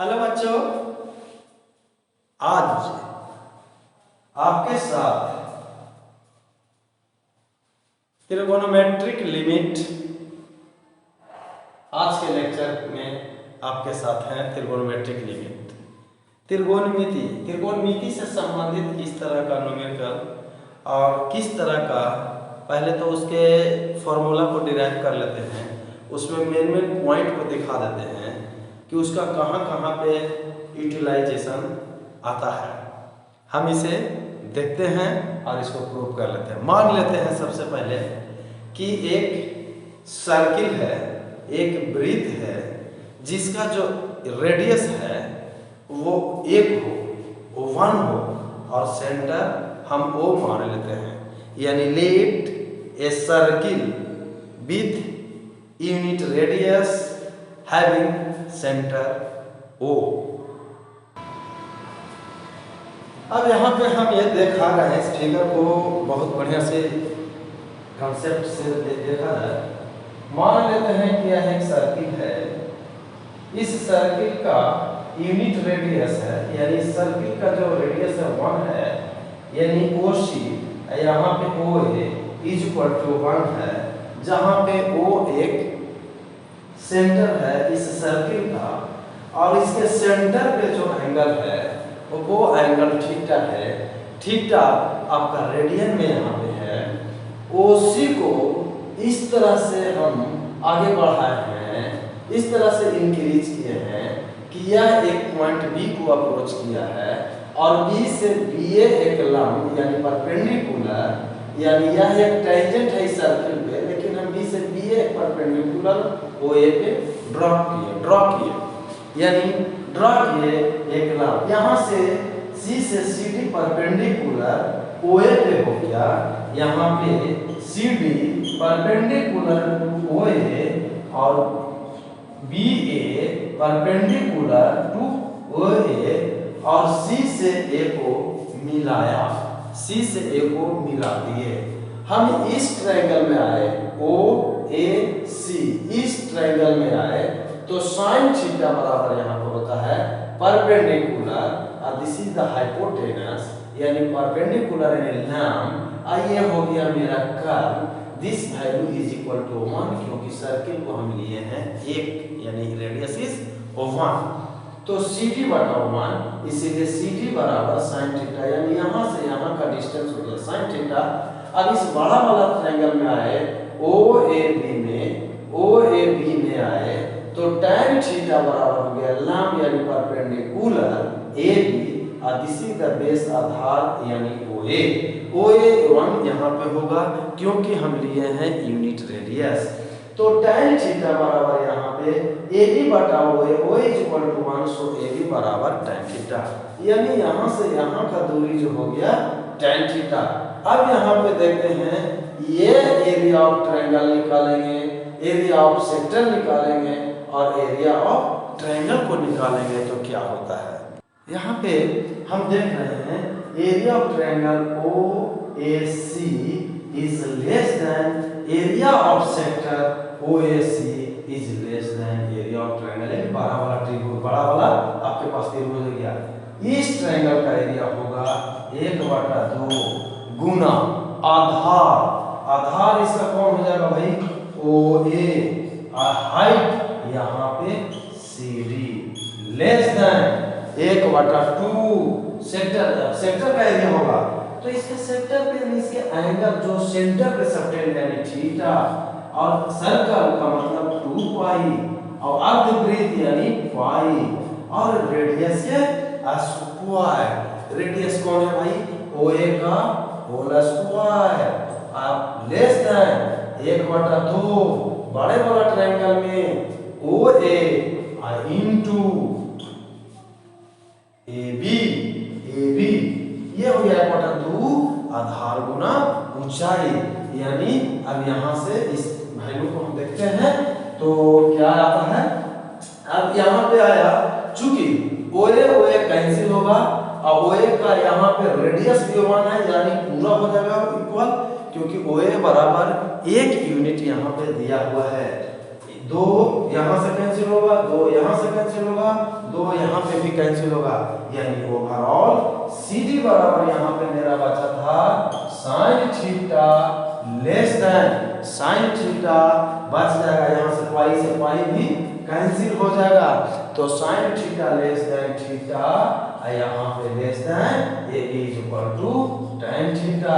Hello बच्चों, आज आपके साथ त्रिगोनोमेट्रिक लिमिट आज के लेक्चर में आपके साथ है। त्रिगोनोमेट्रिक लिमिट, त्रिगोनमिति से संबंधित किस तरह का न्यूमेरिकल और किस तरह का, पहले तो उसके फॉर्मूला को डिराइव कर लेते हैं, उसमें मेन पॉइंट को दिखा देते हैं कि उसका कहाँ पे यूटिलाइजेशन आता है। हम इसे देखते हैं और इसको प्रूव कर लेते हैं। मान लेते हैं सबसे पहले कि एक सर्किल है, एक वृत्त है, जिसका जो रेडियस है वो 1 हो, 1 हो और सेंटर हम O मान लेते हैं। यानी let a circle with unit radius having centre O। अब यहाँ पे हम ये देखा रहे हैं, इस फिगर को बहुत बढ़िया से कंसेप्ट से देखा है। मान लेते हैं कि यह एक सर्किल है, इस सर्किल का यूनिट रेडियस है, यानी सर्किल का जो रेडियस है 1 है, यानी OC यहाँ पे OA इज इक्वल टू 1 है, जहाँ पे O एक सेंटर है इस सर्किल का, और इसके सेंटर पे जो एंगल है वो एंगल थीटा है। थीटा आपका रेडियन में यहाँ पे है। OC को इस तरह से हम आगे बढ़ाए हैं, इस तरह से इंक्रीज किए हैं कि यह एक पॉइंट B को अप्रोच किया है और B से BA एक लंब यानी परपेंडिकुलर, यानी यह एक टेंजेंट है इस सर्किल पे, लेकिन हम B से BA एक परपेंडिकुलर OA पे ड्रॉ किए, यानी ड्रॉ किए एक लंब। यहाँ से C से CD परपेंडिकुलर OA पे हो गया, यहाँ पे CD परपेंडिकुलर OA और BA परपेंडिकुलर टू OA और C से A को मिलाया, C से A को मिला दिए। हम इस ट्रायंगल में आए, OAC इस ट्रायंगल में आए तो साइन थीटा बराबर यहाँ पर होता है परपेंडिकुलर और दिस इज द हाइपोटेनस, यानी परपेंडिकुलर यानी लंब। आइए हो गया मेरा curve, this value is equal to 1, क्योंकि सर्किल को हम लिए हैं 1, यानी रेडियस इज 1, तो CD बटा 1, इसीलिए CD बराबर साइन थीटा, यानी यहाँ से यहाँ का डिस्टेंस हो गया साइन थीटा। अब इस बड़ा वाला ट्रायंगल में आए, OAB में आए तो tan थीटा बराबर हो गया लंब यानी परपेंडिकुलर AB और दिस इज द बेस आधार यानी OA 1 यहाँ पे होगा क्योंकि हम लिए हैं यूनिट रेडियस। तो tan थीटा बराबर यहाँ पे AB बटा OA is equal to 1, so AB बराबर tan थीटा, यानी यहाँ से यहाँ का दूरी जो हो गया tan थीटा। अब यहाँ पे देखते हैं, ये एरिया ऑफ ट्रायंगल निकालेंगे, एरिया ऑफ सेक्टर निकालेंगे और एरिया ऑफ ट्रायंगल को निकालेंगे तो क्या होता है। यहाँ पे हम देख रहे हैं area of triangle OAC is less then area of sector OAC is less then area of triangle. एक बड़ा वाला त्रिभुज, बड़ा वाला आपके पास त्रिभुज हो गया, इस ट्रायंगल का एरिया होगा 1/2 गुना आधार, आधार इसका कौन हो जाएगा भाई OA और हाइट यहाँ पे CD less than 1/2 sector, sector का एरिया होगा तो इसके सेक्टर पे इसके एंगल जो सेंटर पे सबटेंड यानी थीटा और सर्कल का मतलब 2 पाई और अर्धवृत्त यानी पाई और रेडियस के स्क्वायर। रेडियस कौन है भाई OA का होल स्क्वायर, आप लेस देन 1/2 बड़े वाला ट्रायंगल में OA इनटू AB ये हो गया 1/2 आधार गुना ऊंचाई, यानी अब यहाँ से इस वैल्यू को हम देखते हैं तो क्या आता है। अब यहाँ पे आया, चूंकि OA कैंसिल होगा और OA का यहाँ पे रेडियस भी 1 है, यानी पूरा हो जाएगा इक्वल, क्योंकि OA बराबर 1 यूनिट यहाँ पे दिया हुआ है, दो यहाँ से कैंसिल होगा, दो यहाँ से कैंसिल होगा, दो यहाँ पे भी कैंसिल होगा, यानी ओवरऑल CD बराबर यहाँ पे मेरा बचा था sign theta less then sine theta बच जाएगा, यहाँ से पाई भी कैंसिल हो जाएगा, तो sine theta less than theta, यहाँ पे less than a is equal to tan theta.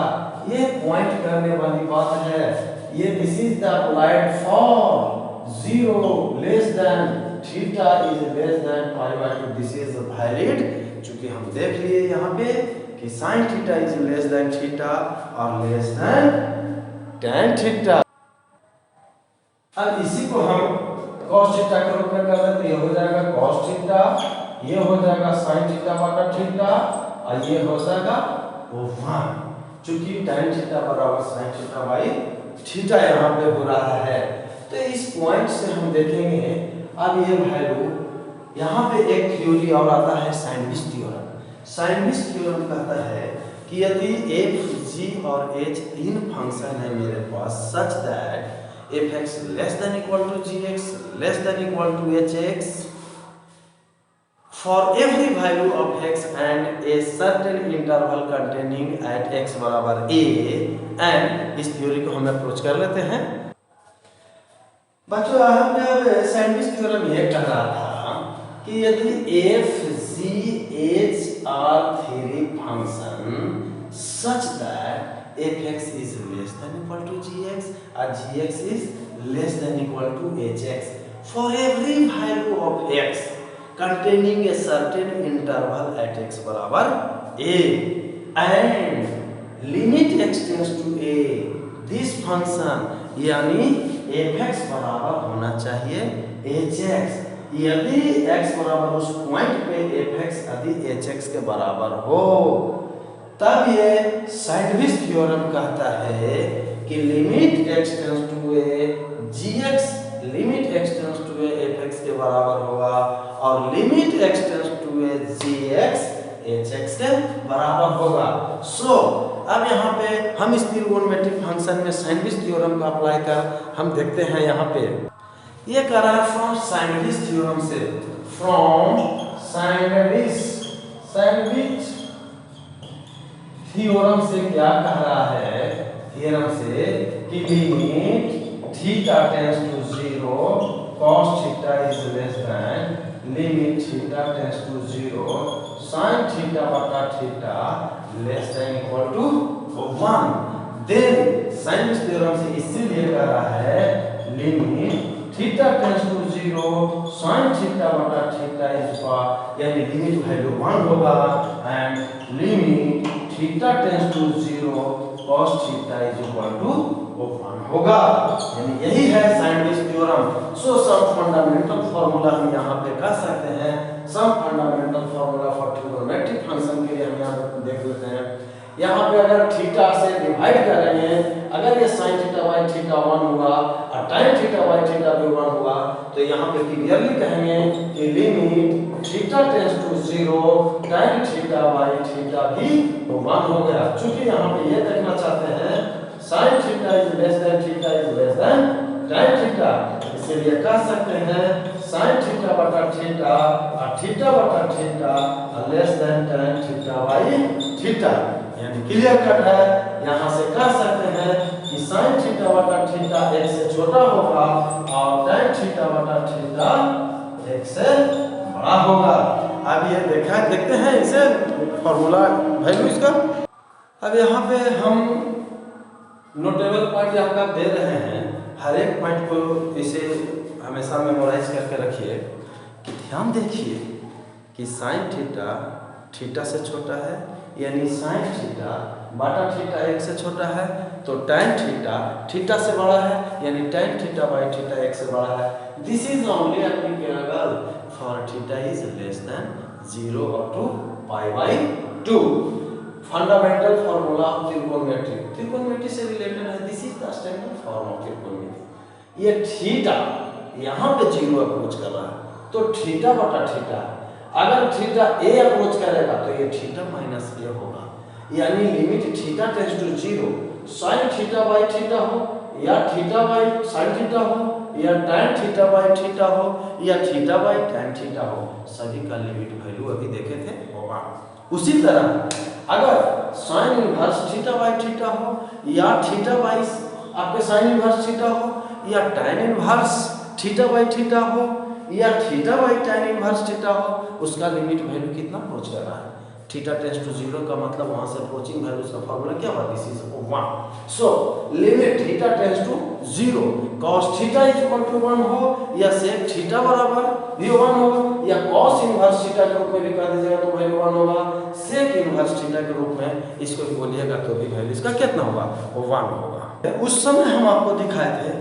ये पॉइंट करने वाली बात है, ये this is the applied for 0 less than theta is less than pi by 2, this is valid, चूंकि हम देख लिए यहाँ पे कि sine theta is less than theta और लेस देन tan थीटा। अब इसी को हम cos थीटा के रूप में कर देते, ये हो जाएगा cos थीटा, ये हो जाएगा sin थीटा बटा थीटा, और ये हो जाएगा 1, चूंकि tan थीटा बराबर sin थीटा बाई थीटा यहाँ पे हो रहा है। तो इस पॉइंट से हम देखेंगे अब ये वैल्यू, यहाँ पे एक थ्योरी और आता है सैंडविच थ्योरम। सैंडविच थ्योरम कहता है कि यदि f, g और h तीन फंक्शन है मेरे पास such that fx less than equal to gx less than equal to hx for every value of x and a certain interval containing at x बराबर a, and इस theory को हम approach कर लेते हैं। बच्चों हमने अब सैंडविच थ्योरम ये कह रहा था कि यदि f, g, h are three function such that fx is less than equal to gx and gx is less than equal to hx for every value of x containing a certain interval at x बराबर a and limit x tends to a, this function यानी fx बराबर होना चाहिए hx, यदि x बराबर उस point पे fx यदि hx के बराबर हो, तब ये सैंडविच थ्योरम कहता है कि limit x tends to a gx limit x tends to a fx के बराबर होगा और limit x tends to a gx hx के बराबर होगा। सो अब यहाँ पे हम इस त्रिकोणमितिक फंक्शन में सैंडविच थ्योरम का अप्लाई कर हम देखते हैं। यहाँ पे ये कह रहा है फ्रॉम सैंडविच थ्योरम से, फ्रॉम सैंडविच थ्योरम से क्या कह रहा है, थ्योरम से कि limit theta tends to 0 cos theta is less than limit theta tends to 0 sin theta बटा theta less than equal to 1, then sandwich theorem से इसीलिए कह रहा है limit theta tends to 0 sin theta बटा थीटा इज इक्वल, यानी limit value 1 होगा and limit theta tends to 0 cos theta is equal to 1 होगा, यानी यही है sandwich theorem. So some fundamental formula हम यहाँ पे कह सकते हैं, some fundamental formula for trigonometric function के लिए हम यहाँ पे देख लेते हैं। यहाँ पे अगर थीटा से डिवाइड करेंगे, अगर ये sin थीटा बाई थीटा 1 हुआ और tan थीटा बाई थीटा भी 1 हुआ, तो यहाँ पे क्लियरली कहेंगे कि limit theta tends to 0 tan theta by theta भी 1 हो गया। चूंकि यहाँ पे ये देखना चाहते हैं sin theta is less than theta is less than tan theta, इसलिए कह सकते हैं sin थीटा बटा थीटा और थीटा बटा theta less than tan theta by theta, यानी क्लियर कट है। यहाँ से कह सकते हैं कि sin थीटा बटा थीटा 1 से छोटा होगा और tan थीटा बटा थीटा 1 से बड़ा होगा। अब ये देखते हैं इसे फॉर्मूला वैल्यू इसका। अब यहाँ पे हम नोटेबल पॉइंट आपका दे रहे हैं, हर एक पॉइंट को इसे हमेशा मेमोराइज करके रखिए कि ध्यान देखिए कि sin थीटा थीटा से छोटा है, यानी sin थीटा बटा थीटा 1 से छोटा है, तो tan थीटा थीटा से बड़ा है, यानी tan थीटा बाई थीटा 1 से बड़ा है। This is only applicable for theta is less than 0 up to pi by 2। Fundamental formula of त्रिकोणमिति से रिलेटेड है, this is the standard form of त्रिकोणमिति। ये थीटा यहाँ पे 0 अप्रोच कर रहा है, तो थीटा बटा थीटा, अगर थीटा a अप्रोच करेगा तो ये थीटा माइनस a होगा, यानी limit theta tends to 0 sin theta by theta हो या थीटा बाई साइन थीटा हो या tan थीटा बाई थीटा हो या थीटा बाई tan थीटा हो, सभी का लिमिट वैल्यू अभी देखे थे होगा। उसी तरह अगर sine inverse theta by theta हो या थीटा बाई आपके साइन इनवर्स थीटा हो या tan inverse theta by theta हो या theta by tan inverse theta हो, उसका लिमिट वैल्यू कितना अप्रोच कर रहा है, थीटा टेंड्स टू 0 का मतलब वहां से अप्रोचिंग वैल्यू का फार्मूला क्या हुआ, this is 1। So limit theta tends to 0 cos theta is equal to 1 हो या sec थीटा बराबर भी 1 हो या cos इनवर्स थीटा के रूप में भी कर दीजिएगा तो वैल्यू 1 होगा, sec इनवर्स थीटा के रूप में इसको भी बोलिएगा तो भी वैल्यू इसका कितना होगा, वो 1 होगा। उस समय हम आपको दिखाए थे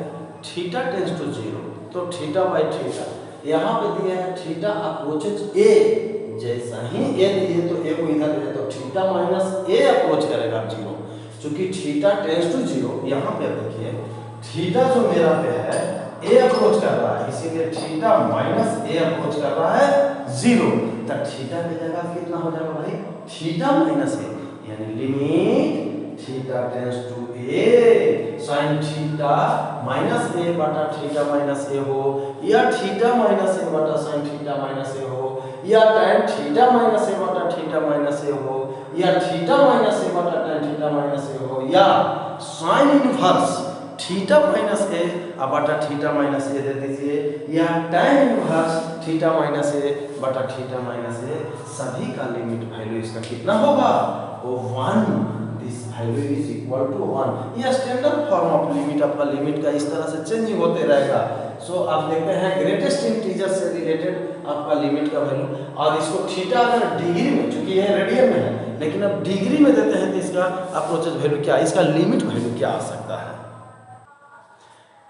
थीटा टेंड्स टू 0 तो थीटा बाई थीटा यहाँ पे दिया है थीटा अप्रोचेज a, जैसा ही a दिए तो a को इधर ले तो थीटा माइनस a अप्रोच करेगा 0, क्योंकि थीटा टेंड्स टू 0 यहाँ पे देखिए थीटा जो मेरा पे है a अप्रोच कर रहा है, इसीलिए थीटा माइनस a अप्रोच कर रहा है 0, तब थीटा की जगह कितना हो जाएगा भाई, थीटा माइनस a, यानी limit theta tends to a sin theta minus a बटा थीटा माइनस a हो या थीटा माइनस a बटा sin थीटा माइनस a हो या tan थीटा माइनस a बटा थीटा माइनस a हो या थीटा माइनस a बटा tan थीटा माइनस a हो या sin inverse theta minus a बटा थीटा माइनस a दे दीजिए या tan inverse theta minus a बटा थीटा माइनस a, सभी का लिमिट वैल्यू इसका कितना होगा, वो 1। This value is equal to 1। यह स्टैंडर्ड फॉर्म ऑफ लिमिट, आपका लिमिट का इस तरह से चेंजिंग होते रहेगा। सो आप देखते हैं ग्रेटेस्ट इंटीजर से रिलेटेड आपका लिमिट का वैल्यू, और इसको थीटा अगर डिग्री में, चूंकि यह रेडियन में है लेकिन अब डिग्री में देते हैं तो इसका अप्रोचेज वैल्यू क्या, इसका लिमिट वैल्यू क्या आ सकता है।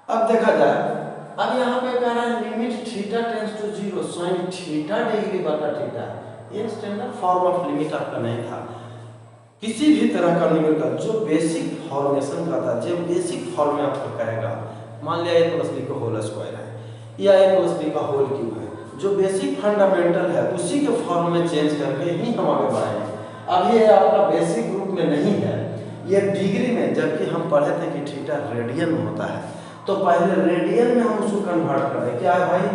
अब देखा जाए, अब यहाँ पे कह रहा है limit theta tends to 0 sin theta degree बटा थीटा, ये स्टैंडर्ड फॉर्म ऑफ लिमिट आपका नहीं था। किसी भी तरह का लिमिट का जो बेसिक फॉर्मेशन का था, जो बेसिक फॉर्म में आपको कहेगा, मान लिया a प्लस बी का होल स्क्वायर है या a प्लस बी का होल क्यूब है, जो बेसिक फंडामेंटल है उसी के फॉर्म में चेंज करके ही हम आगे बढ़ाएंगे। अब ये आपका बेसिक रूप में नहीं है, ये डिग्री में, जबकि हम पढ़े थे कि थीटा रेडियन में होता है, तो पहले रेडियन में हम उसको कन्वर्ट करें। क्या है भाई,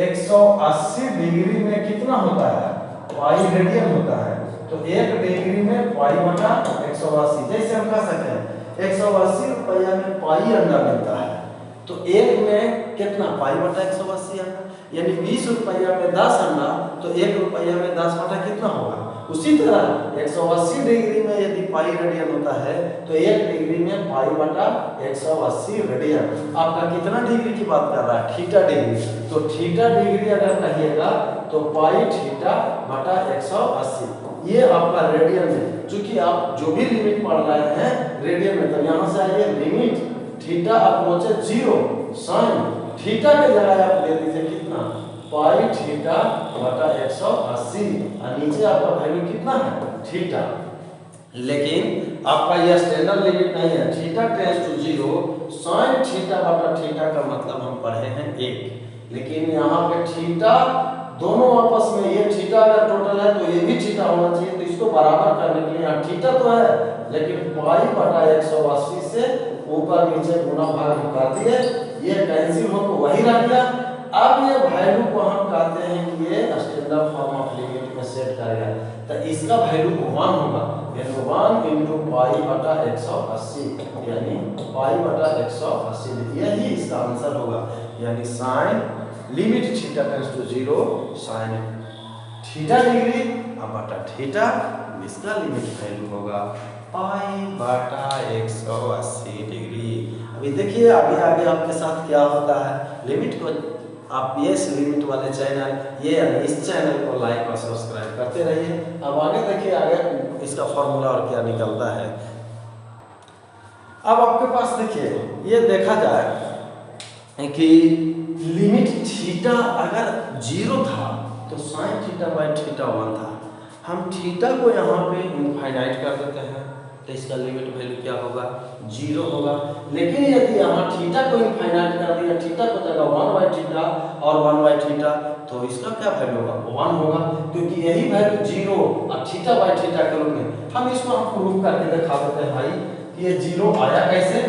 180 डिग्री में कितना होता है, पाई रेडियन होता है, तो 1 डिग्री में पाई बटा 180, जैसे हम कह सकते हैं 180 रुपया में पाई अंडा मिलता है, तो 1 में कितना पाई बटा 180 अंडा, यानी 20 रुपया में 10 अंडा, तो 1 रुपया में 10 बटा कितना होगा। उसी तरह 180 डिग्री में यदि पाई रेडियन होता है तो 1 डिग्री में पाई बटा 180 रेडियन। आपका कितना डिग्री की बात कर रहा है, थीटा डिग्री, तो थीटा डिग्री अगर कहिएगा तो पाई थीटा बटा 180, ये आपका रेडियन में, चूंकि आप जो भी लिमिट पढ़ रहे हैं रेडियन में, तो यहाँ से आइए limit theta approaches 0 sin theta के जगह आप दे दीजिए कितना, पाई थीटा बटा 180, और नीचे आपका वैल्यू कितना है, थीटा। लेकिन आपका यह स्टैंडर्ड लिमिट नहीं है, theta tends to 0 sin theta बटा थीटा का मतलब हम पढ़े हैं 1, लेकिन यहाँ पे थीटा दोनों आपस में, ये थीटा अगर टोटल है तो ये भी थीटा होना चाहिए, तो इसको बराबर करने के लिए यहाँ थीटा तो है लेकिन पाई बटा 180 से ऊपर नीचे गुना भाग कर दिए, ये कैंसिल हो तो वही रह गया। अब ये वैल्यू को हम कहते हैं कि ये स्टैंडर्ड फॉर्म ऑफ लिमिट में सेट करेगा, तो इसका वैल्यू 1 होगा, यानी 1 इंटू पाई बटा 180, यानी पाई बटा 180, यही इसका आंसर होगा। यानी sine limit theta tends to 0 sin theta degree बटा थीटा, इसका लिमिट वैल्यू होगा पाई बटा 180 डिग्री। अभी देखिए आगे आगे आपके साथ क्या होता है। लिमिट को आप ये लिमिट वाले चैनल, ये इस चैनल को लाइक और सब्सक्राइब करते रहिए। अब आगे देखिए आगे इसका फॉर्मूला और क्या निकलता है। अब आपके पास देखिए ये देखा जाए कि लिमिट थीटा अगर 0 था तो साइन थीटा बाई थीटा 1 था, हम थीटा को यहाँ पे इनफाइनाइट कर देते हैं तो इसका लिमिट वैल्यू क्या होगा, 0 होगा। लेकिन यदि यहाँ थीटा को इनफाइनाइट कर दिया, थीटा को जगह 1 बाई थीटा और 1 बाई थीटा, तो इसका क्या वैल्यू होगा, 1 होगा, क्योंकि यही वैल्यू 0 और थीटा बाई थीटा के रूप में हम इसको हम प्रूव करके दिखा देते हैं भाई। ये 0 आया कैसे,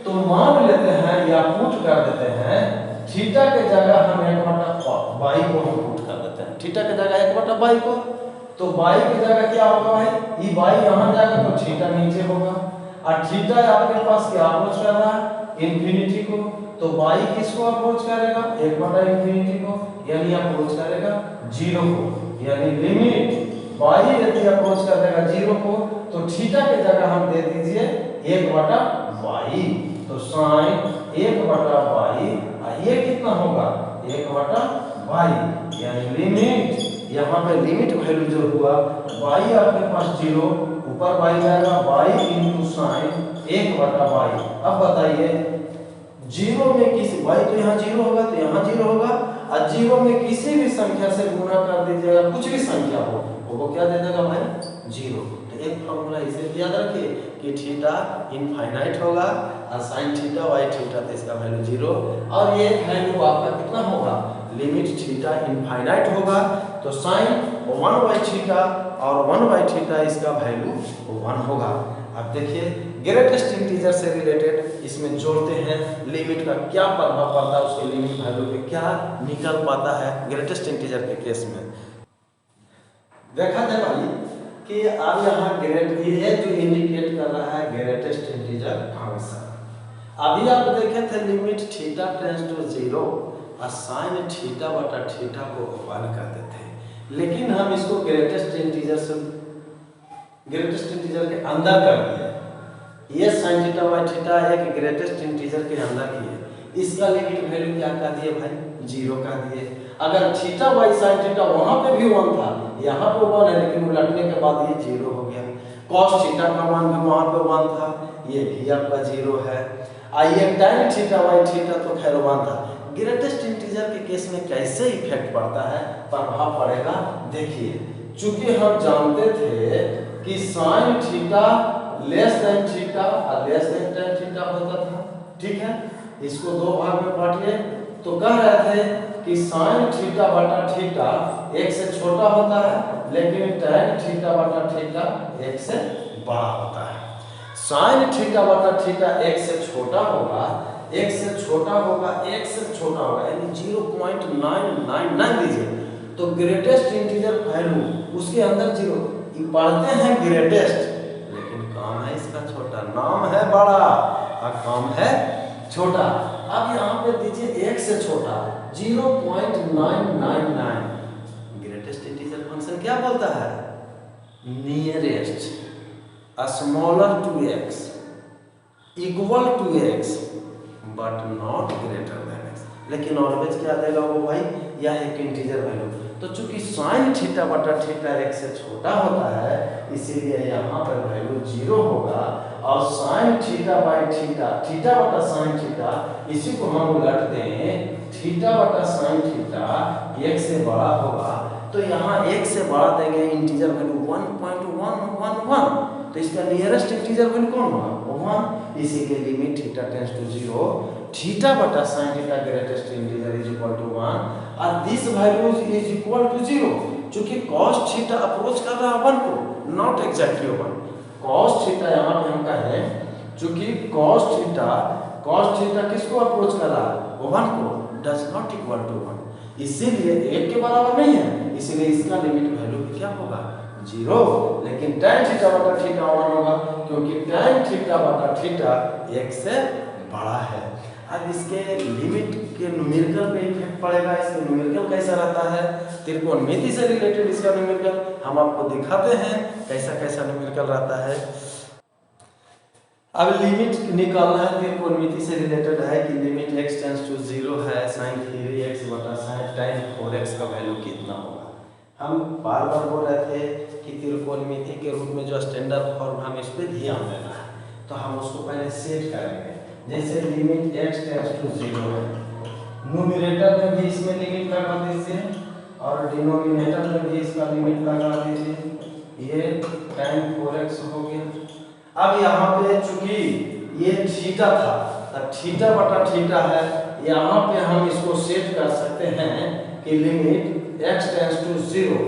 तो मान लेते हैं या पुट कर देते हैं थीटा के जगह हम 1/बाई को हम पुट कर देते हैं, थीटा के जगह 1/बाई को, तो बाई की जगह क्या होगा भाई, ये बाई यहाँ जाएगा तो थीटा नीचे होगा, और थीटा आपके पास क्या अप्रोच कर रहा है इन्फिनिटी को, तो बाई किसको अप्रोच करेगा 1/इन्फिनिटी को, यानी अप्रोच करेगा 0 को, यानी लिमिट बाई यदि अप्रोच कर देगा 0 को तो थीटा के जगह हम दे दीजिए 1/बाई, तो साइन 1/बाई, ये कितना होगा 1/बाई, यानी लिमिट यहाँ पे लिमिट वैल्यू जो हुआ बाई आपके पास 0, ऊपर बाई जाएगा बाई इंटू साइन 1/बाई। अब बताइए 0 में किसी बाई तो यहाँ 0 होगा तो यहाँ 0 होगा, और 0 में किसी भी संख्या से गुणा कर दीजिएगा, कुछ भी संख्या हो वो क्या दे देगा भाई 0। तो एक फॉर्मूला इसे याद रखिए कि थीटा इनफाइनाइट होगा और साइन थीटा बाई थीटा तो इसका वैल्यू 0, और ये वैल्यू आपका कितना होगा लिमिट थीटा इनफाइनाइट होगा तो साइन 1/थीटा और 1/थीटा इसका वैल्यू 1 होगा। अब देखिए ग्रेटेस्ट इंटीजर से रिलेटेड इसमें जोड़ते हैं लिमिट का क्या प्रभाव पड़ता है, उसके लिमिट वैल्यू पे क्या निकल पाता है ग्रेटेस्ट इंटीजर के केस में। देखा जाए भाई कि अब यहाँ ग्रेट ये जो इंडिकेट कर रहा है ग्रेटेस्ट इंटीजर फंक्शन, अभी आप देखे थे लिमिट थीटा टेंड्स टू 0 और साइन थीटा को 1 कर देते हैं, लेकिन हम इसको ग्रेटेस्ट इंटीजर के अंदर कर दिए, ये साइन थीटा बाई थीटा एक ग्रेटेस्ट इंटीजर के अंदर ही है, इसका लिमिट वैल्यू क्या कर दिए भाई 0 कर दिए। अगर थीटा बाई साइन थीटा वहां पे भी 1 था, यहाँ पे 1 है, लेकिन उलटने के बाद ये 0 हो गया। कॉस थीटा का मान भी वहां पे 1 था, ये भी आपका 0 है। आइए tan थीटा बाई थीटा तो खैर 1 था। ग्रेटेस्ट इंटीजर के केस में कैसे इफेक्ट पड़ता है, प्रभाव पड़ेगा देखिए, चूंकि हम जानते थे कि sine theta less than theta और लेस देन tan थीटा होता था, ठीक है, इसको दो भाग में बांटिए, तो कह रहे थे कि साइन थीटा बटा थीटा 1 से छोटा होता है, लेकिन tan थीटा बटा थीटा 1 से बड़ा होता है। साइन थीटा बटा थीटा 1 से छोटा होगा, 1 से छोटा होगा, 1 से छोटा होगा, यानी 0.999 लीजिए, तो ग्रेटेस्ट इंटीजर वैल्यू उसके अंदर 0, पढ़ते हैं ग्रेटेस्ट, लेकिन काम है इसका छोटा, नाम है बड़ा और काम है छोटा। अब यहाँ पे दीजिए 1 से छोटा 0.999, ग्रेटेस्ट इंटीजर फंक्शन क्या बोलता है nearest smaller to x equal to x but not greater than x, लेकिन ऑलवेज क्या देगा वो भाई यह एक इंटीजर वैल्यू। तो चूंकि साइन थीटा बटा थीटा 1 से छोटा होता है, इसीलिए यहाँ पर वैल्यू 0 होगा, और sine theta by theta theta बटा साइन थीटा इसी को हम उलट दें थीटा बटा साइन थीटा 1 से बड़ा होगा, तो यहाँ 1 से बड़ा देंगे इंटीजर वैल्यू 1.111, तो इसका नियरेस्ट इंटीजर वैल्यू कौन होगा 1, इसीलिए limit theta tends to 0 theta बटा sine theta greatest integer is equal to 1 और this value is equal to 0, क्योंकि cos थीटा अप्रोच कर रहा है 1 को, नॉट एग्जैक्टली 1। cos थीटा यहाँ पे हम कहें, क्योंकि cos थीटा किसको अप्रोच कर रहा है 1 को, डज नॉट इक्वल टू 1, इसीलिए 1 के बराबर नहीं है, इसीलिए इसका लिमिट वैल्यू क्या होगा 0, लेकिन tan थीटा बटा थीटा 1 होगा, क्योंकि tan थीटा बटा थीटा 1 से बड़ा है। अब इसके लिमिट के न्यूमेरिकल पे इफेक्ट पड़ेगा, इसका न्यूमेरिकल कैसा रहता है, त्रिकोणमिति से रिलेटेड इसका न्यूमेरिकल हम आपको दिखाते हैं कैसा कैसा न्यूमेरिकल रहता है। अब लिमिट निकालना है त्रिकोणमिति से रिलेटेड है कि लिमिट x टेंड्स टू 0 है, sin 3x बटा sin tan 4x का वैल्यू कितना होगा। हम बार बार बोल रहे थे कि त्रिकोणमिति के रूप में जो स्टैंडर्ड फॉर्म हम इस पे ध्यान देना है, तो हम उसको पहले सेट करेंगे। जैसे लिमिट x टेंड्स टू 0 है, न्यूमरेटर में भी इसमें लिमिट लगा दीजिए और डिनोमिनेटर में भी इसका लिमिट लगा दीजिए, ये tan 4x हो गया। अब यहाँ पे चूंकि ये थीटा था, अब थीटा बटा थीटा है, यहाँ पे हम इसको सेट कर सकते हैं कि limit x tends to 0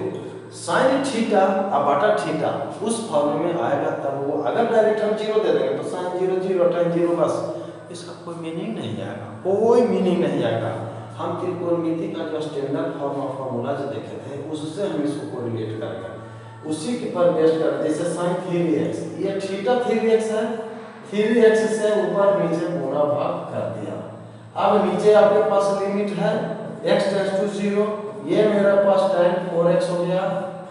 sine theta और बटा थीटा उस फॉर्म में आएगा, तब वो अगर डायरेक्ट हम 0 दे देंगे तो साइन 0 0 tan 0 बस, इसका कोई मीनिंग नहीं आएगा, कोई मीनिंग नहीं आएगा। हम त्रिकोणमिति का जो स्टैंडर्ड फॉर्मूला जो देखे थे उससे हम इसको कोरिलेट करेंगे, उसी के पर बेस्ड कर, जैसे sin 3x, ये थीटा 3x है, 3x से ऊपर नीचे पूरा भाग कर दिया। अब नीचे आपके पास लिमिट है x टेंड्स टू 0, ये मेरे पास tan 4x हो गया,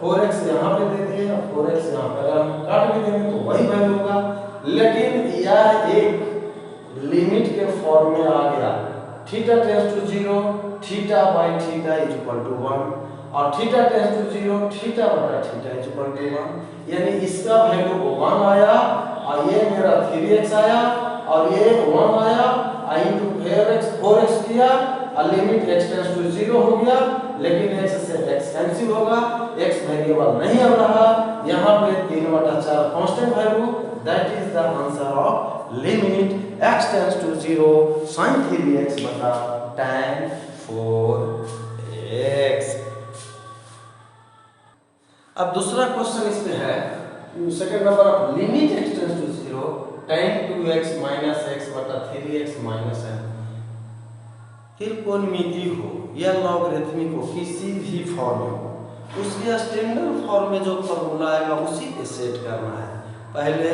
4x यहाँ पे दे दिए, 4x यहाँ पे अगर हम काट भी देंगे तो वही वैल्यू होगा, लेकिन यह एक लिमिट के फॉर्म में आ गया। Theta tends to 0, theta by theta is equal to 1, और थीटा टेंड्स टू 0, थीटा बटा थीटा इज इक्वल टू 1, यानी इसका वैल्यू 1 आया और ये मेरा 3x आया और ये 1 आया, आई इंटू 4x किया और लिमिट x टेंड्स टू 0 हो गया, लेकिन x से x कैंसिल होगा, x वेरिएबल नहीं अब रहा, यहाँ पे 3/4 constant value, that is the answer of limit x tends to 0 sin 3x बटा tan 4x। अब दूसरा क्वेश्चन इसमें है, second number of limit x tends to 0 tan 2x minus x बटा 3x माइनस n। त्रिकोणमिति हो या लॉगरिथमिक हो, किसी भी फॉर्म में हो, उसके स्टैंडर्ड फॉर्म में जो फॉर्मूला आएगा उसी पे सेट करना है। पहले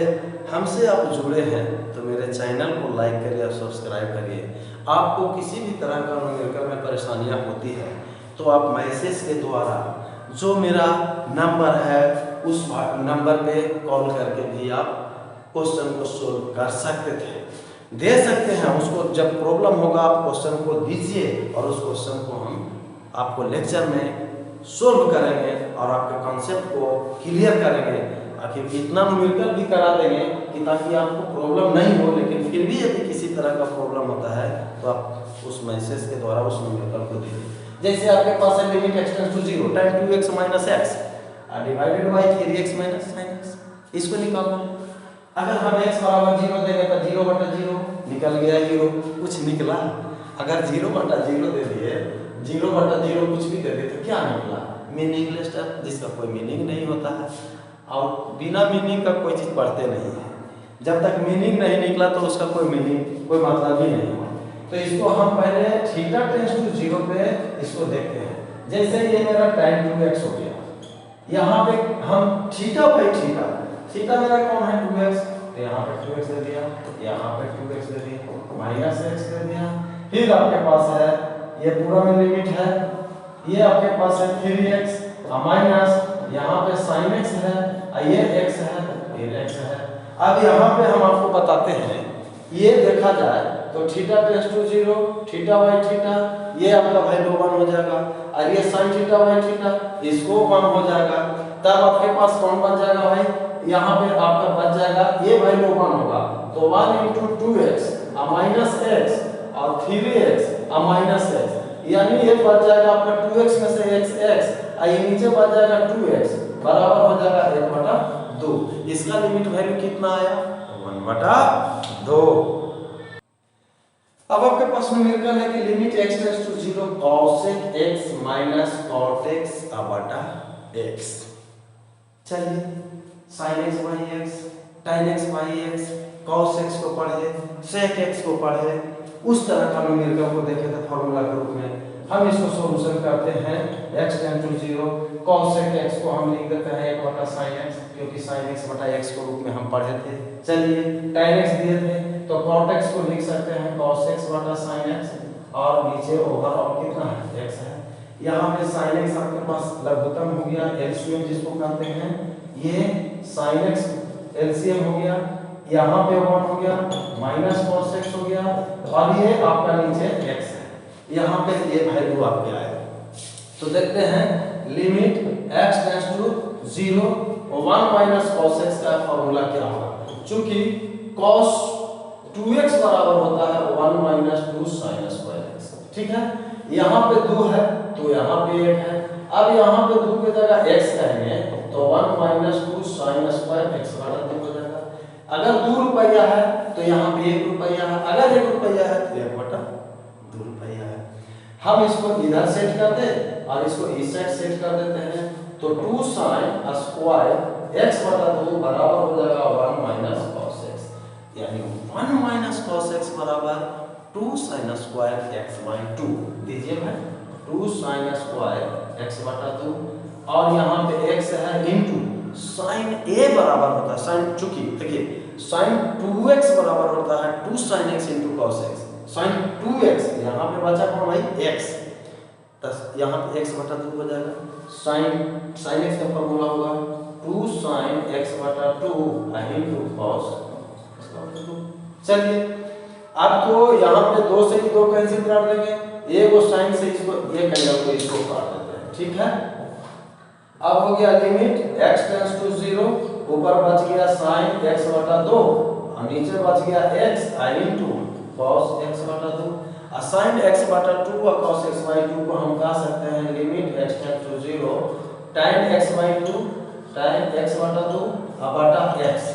हमसे आप जुड़े हैं तो मेरे चैनल को लाइक करिए और सब्सक्राइब करिए। आपको किसी भी तरह का न्यूमेरिकल में परेशानियां होती है तो आप मैसेज के द्वारा जो मेरा नंबर है उस नंबर पे कॉल करके भी आप क्वेश्चन को सोल्व कर सकते थे, दे सकते हैं। उसको जब प्रॉब्लम होगा आप क्वेश्चन को दीजिए और उस क्वेश्चन को हम आपको लेक्चर में सोल्व करेंगे और आपके कॉन्सेप्ट को क्लियर करेंगे। आखिर इतना न्यूमेरिकल भी करा देंगे कि ताकि आपको प्रॉब्लम नहीं हो, लेकिन फिर भी यदि किसी तरह का प्रॉब्लम होता है तो आप उस मैसेज के द्वारा उस न्यूमेरिकल को दीजिए। जैसे आपके पास है limit x tends to 0 tan 2x minus x divided by 3x minus sin x, इसको निकालना है। अगर हम x बराबर 0 देंगे तो 0/0 निकल गया 0, कुछ निकला। अगर 0/0 दे दिए, 0/0 कुछ भी दे दिए तो क्या निकला? मीनिंगलेस टर्म, जिसका कोई मीनिंग नहीं होता है, और बिना मीनिंग का कोई चीज़ पढ़ते नहीं है। जब तक मीनिंग नहीं निकला तो उसका कोई मीनिंग, कोई मतलब ही नहीं हुआ। तो इसको हम पहले थीटा टेंड्स टू 0 पे इसको देखते हैं। जैसे ये मेरा tan 2x हो गया, यहाँ पे हम थीटा बाई थीटा, थीटा मेरा कौन है 2x, तो यहाँ पे 2x दे दिया, यहाँ पे 2x दे दिया, माइनस x दे दिया। फिर आपके पास है ये पूरा में लिमिट है, ये आपके पास है 3x माइनस यहाँ पे sin x है, ये x है, फिर x है। अब यहाँ पे हम आपको बताते हैं, ये देखा जाए तो theta tends to 0, theta by theta, ये आपका वैल्यू 1 हो जाएगा, और ये sin थीटा बाई थीटा, इसको 1 हो जाएगा। तब आपके पास कौन बच जाएगा भाई, यहाँ पे आपका बच जाएगा ये वैल्यू 1 होगा, तो 1 इंटू 2x माइनस x और 3x माइनस x, यानी ये बच जाएगा आपका 2x में से x, और ये नीचे बच जाएगा 2x बराबर हो जाएगा 1/2। इसका लिमिट वैल्यू कितना आया? 1/2। अब आपके पास न्यूमेरिकल है कि limit x tends to 0 cosec x minus cot x बटा x। चलिए sin x by x, tan x by x, cos x को पढ़े, sec x को पढ़े, उस तरह का न्यूमेरिकल को देखे थे फॉर्मूला के रूप में। हम इसको सॉल्यूशन करते हैं x tends to 0 cosec x को हम लिख देते हैं 1/sin x, क्योंकि sin x बटा x के रूप में हम पढ़े थे। चलिए tan x दिए थे तो cot x को लिख सकते हैं cos x बटा sin x, और नीचे ओवरऑल कितना है x है। यहाँ पे sin x आपके पास लघुत्तम हो गया, एलसीएम जिसको कहते हैं, ये sin x एलसीएम हो गया, यहाँ पे 1 हो गया, माइनस cos x हो गया, और ये आपका नीचे x है, यहाँ पे ये वैल्यू आपके आएगा। तो देखते हैं limit x tends to 0 1 minus cos x का फॉर्मूला क्या होगा। चूंकि cos 2x बराबर होता है 1 माइनस 2 sin स्क्वायर x, ठीक है। यहाँ पे 2 है तो यहाँ पे 1 है। अब यहाँ पे 2 की जगह x कहेंगे तो 1 माइनस 2 sin स्क्वायर x बराबर 2 हो जाएगा। अगर 2 रुपया है तो यहाँ पे 1 रुपया है, अगर 1 रुपया है तो 1/2 रुपया है। हम इसको इधर सेट कर दे और इसको इस साइड सेट कर देते हैं, तो 2 sin स्क्वायर x बटा 2 बराबर हो जाएगा 1 माइनस cos x। यानी 1 माइनस कॉस एक्स बराबर 2 साइन स्क्वायर एक्स बाई 2। दीजिए भाई 2 साइन स्क्वायर एक्स बटा 2 और यहाँ पे एक्स है इंटू साइन ए बराबर होता है साइन, चूंकि देखिए साइन 2x बराबर होता है 2 sine x into cos x. Sine 2x यहाँ पे बचा कौन भाई x, तो यहाँ पे x बटा 2 हो जाएगा। साइन x का फॉर्मूला होगा 2 साइन x बटा 2 इंटू कॉस। चलिए आपको यहाँ पे 2 से 2 कैंसिल कर देंगे, एक को साइन से इसको ये एंगल को इसको काट देते हैं, ठीक है। अब हो गया लिमिट x टेंड्स टू 0, ऊपर बच गया साइन x बटा 2 और नीचे बच गया x इंटू cos x बटा 2। साइन x बटा 2 और cos x बाई 2 को हम कह सकते हैं limit x tends to 0 tan x by 2 tan x बटा 2 और बटा x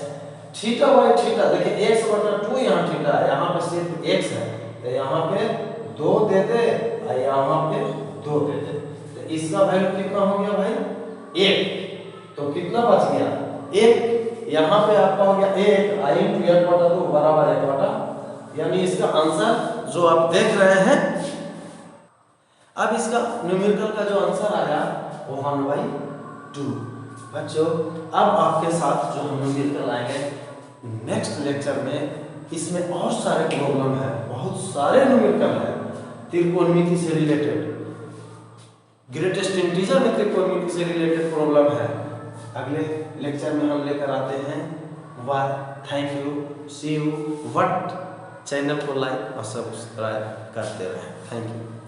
थीटा बाई थीटा। देखिए x बटा 2 यहाँ थीटा है, यहाँ पे सिर्फ x है तो यहाँ पे 2 दे दे और यहाँ पे 2 दे दे, तो इसका वैल्यू कितना हो गया भाई 1। तो कितना बच गया 1, यहाँ पे आपका हो गया 1 इंटू 1 बटा 2 बराबर 1 बटा, यानी इसका आंसर जो आप देख रहे हैं, अब इसका न्यूमेरिकल का जो आंसर आया वो 1/2। बच्चों अब आपके साथ जो हम न्यूमेरिकल आएंगे नेक्स्ट लेक्चर में, इसमें और सारे प्रॉब्लम है, बहुत सारे न्यूमेरिकल है त्रिकोणमिति से रिलेटेड, ग्रेटेस्ट इंटीजर में त्रिकोणमिति से रिलेटेड प्रॉब्लम है। अगले लेक्चर में हम लेकर आते हैं। Bye, thank you, see you. What channel को लाइक और सब्सक्राइब करते रहें। Thank you.